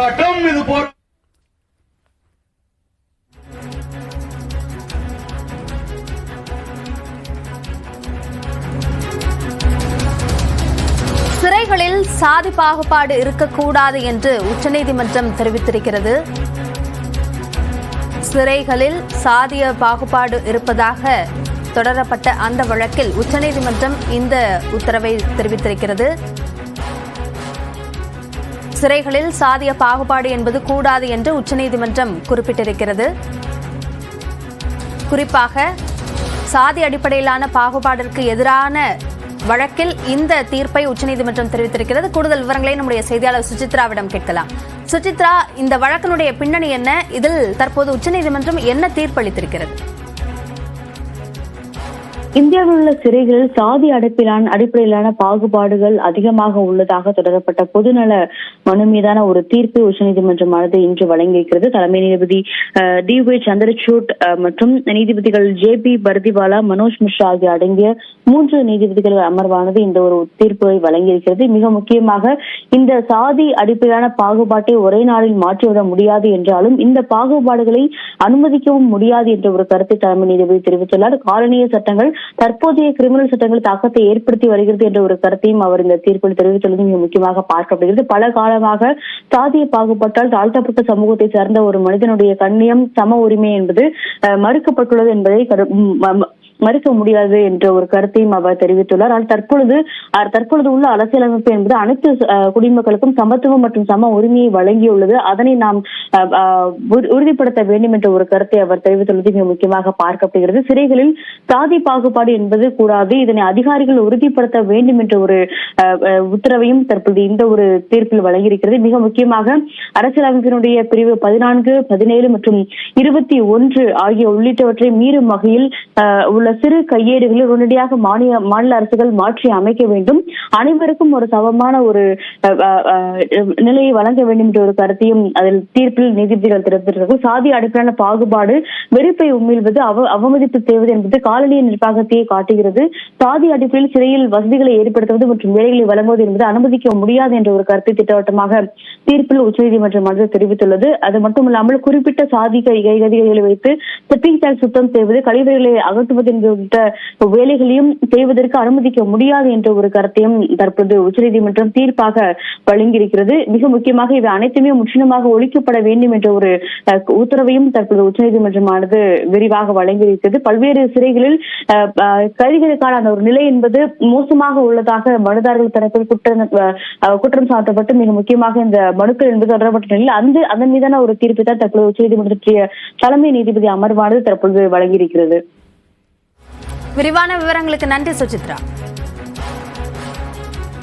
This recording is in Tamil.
போராட்டம் இது சிறைகளில் சாதி பாகுபாடு இருக்கக்கூடாது என்று உச்சநீதிமன்றம் தெரிவித்திருக்கிறது. சிறைகளில் சாதிய பாகுபாடு இருப்பதாக தொடரப்பட்ட அந்த வழக்கில் உச்சநீதிமன்றம் இந்த உத்தரவை தெரிவித்திருக்கிறது. சிறைகளில் சாதிய பாகுபாடு என்பது கூடாது என்று உச்சநீதிமன்றம் குறிப்பிட்டிருக்கிறது. குறிப்பாக சாதி அடிப்படையிலான பாகுபாட்டிற்கு எதிரான வழக்கில் இந்த தீர்ப்பை உச்சநீதிமன்றம் தெரிவித்திருக்கிறது. கூடுதல் விவரங்களை நம்முடைய செய்தியாளர் சுசித்ராவிடம் கேட்கலாம். சுசித்ரா, இந்த வழக்கினுடைய பின்னணி என்ன? இதில் தற்போது உச்சநீதிமன்றம் என்ன தீர்ப்பளித்திருக்கிறது? இந்தியாவில் உள்ள சிறைகளில் சாதி அடிப்படையிலான பாகுபாடுகள் அதிகமாக உள்ளதாக தொடரப்பட்ட பொதுநல மனு மீதான ஒரு தீர்ப்பை உச்சநீதிமன்றமானது இன்று வழங்கியிருக்கிறது. தலைமை நீதிபதி D.Y. சந்திரசூட் மற்றும் நீதிபதிகள் J.P. பர்திவாலா, மனோஜ் மிஸ்ரா ஆகிய அடங்கிய 3 நீதிபதிகள் அமர்வானது இந்த ஒரு தீர்ப்பை வழங்கியிருக்கிறது. மிக முக்கியமாக இந்த சாதி அடிப்படையிலான பாகுபாட்டை ஒரே நாளில் மாற்றிவிட முடியாது என்றாலும் இந்த பாகுபாடுகளை அனுமதிக்கவும் முடியாது என்ற ஒரு கருத்தை தலைமை நீதிபதி தெரிவித்துள்ளார். காலனிய சட்டங்கள் தற்போதைய கிரிமினல் சட்டங்கள் தாக்கத்தை ஏற்படுத்தி வருகிறது என்ற ஒரு கருத்தையும் அவர் இந்த தீர்ப்பில் தெரிவித்துள்ளது மிக முக்கியமாக பார்க்கப்படுகிறது. பல காலமாக சாதிய பாகுபாட்டால் தாழ்த்தப்பட்ட சமூகத்தை சார்ந்த ஒரு மனிதனுடைய கண்ணியம், சம உரிமை என்பது மறுக்கப்பட்டுள்ளது என்பதை மறுக்க முடியாது என்ற ஒரு கருத்தையும் அவர் தெரிவித்துள்ளார். ஆனால் தற்பொழுது உள்ள அரசியலமைப்பு என்பது அனைத்து குடிமக்களுக்கும் சமத்துவம் மற்றும் சம உரிமையை வழங்கியுள்ளது. அதனை நாம் உறுதிப்படுத்த வேண்டும் என்ற ஒரு கருத்தை அவர் தெரிவித்துள்ளது மிக முக்கியமாக பார்க்கப்படுகிறது. சிறைகளில் சாதி பாகுபாடு என்பது கூடாது, இதனை அதிகாரிகள் உறுதிப்படுத்த வேண்டும் என்ற ஒரு உத்தரவையும் தற்போது இந்த ஒரு தீர்ப்பில் வழங்கியிருக்கிறது. மிக முக்கியமாக அரசியலமைப்பினுடைய பிரிவு 14, 17 மற்றும் 21 ஆகிய உள்ளிட்டவற்றை மீறும் வகையில் உள்ள சிறு கையேடுகளில் உடனடியாக மாநில அரசுகள் மாற்றி அமைக்க வேண்டும், அனைவருக்கும் ஒரு சமமான ஒரு நிலையை வழங்க வேண்டும் என்ற ஒரு கருத்தையும் அதில் தீர்ப்பில் நீதிபதிகள் தெரிவித்திருக்கிறார்கள். சாதி அடிப்படையிலான பாகுபாடு வெறுப்பை உமிழ்வது, அவமதிப்பு செய்வது என்பது காலனிய நிர்வாகத்தையே காட்டுகிறது. சாதி அடிப்படையில் சிறையில் வசதிகளை ஏற்படுத்துவது மற்றும் வேலைகளை வழங்குவது என்பது அனுமதிக்க முடியாது என்ற ஒரு கருத்தை திட்டவட்டமாக தீர்ப்பில் உச்சநீதிமன்றமானது தெரிவித்துள்ளது. அது மட்டுமல்லாமல் குறிப்பிட்ட சாதி கைதிகளை வைத்து செப்பிங் டேங்க் சுத்தம் செய்வது, கழிவுகளை அகற்றுவது என்கின்ற வேலைகளையும் செய்வதற்கு அனுமதிக்க முடியாது என்ற ஒரு கருத்தையும் தற்போது உச்சநீதிமன்றம் தீர்ப்பாக வழங்கியிருக்கிறது. மிக முக்கியமாக இவை அனைத்துமே முற்றிலுமாக ஒழிக்கப்பட வேண்டும் என்ற ஒரு உத்தரவையும் தற்போது உச்சநீதிமன்றமானது விரிவாக வழங்கியிருக்கிறது. பல்வேறு சிறைகளில் கைதிகளுக்கான அந்த ஒரு நிலை என்பது மோசமாக உள்ளதாக மனுதாரர்கள் தரப்பில் குற்றம் சாட்டப்பட்டு மிக முக்கியமாக இந்த மனுக்கள் என்பது தொடரப்பட்ட நிலையில் அதன் மீதான ஒரு தீர்ப்பை தான் தற்போது உச்சநீதிமன்றத்திய தலைமை நீதிபதி அமர்வானது தற்பொழுது வழங்கியிருக்கிறது. விரிவான விவரங்களுக்கு நன்றி சுசித்ரா.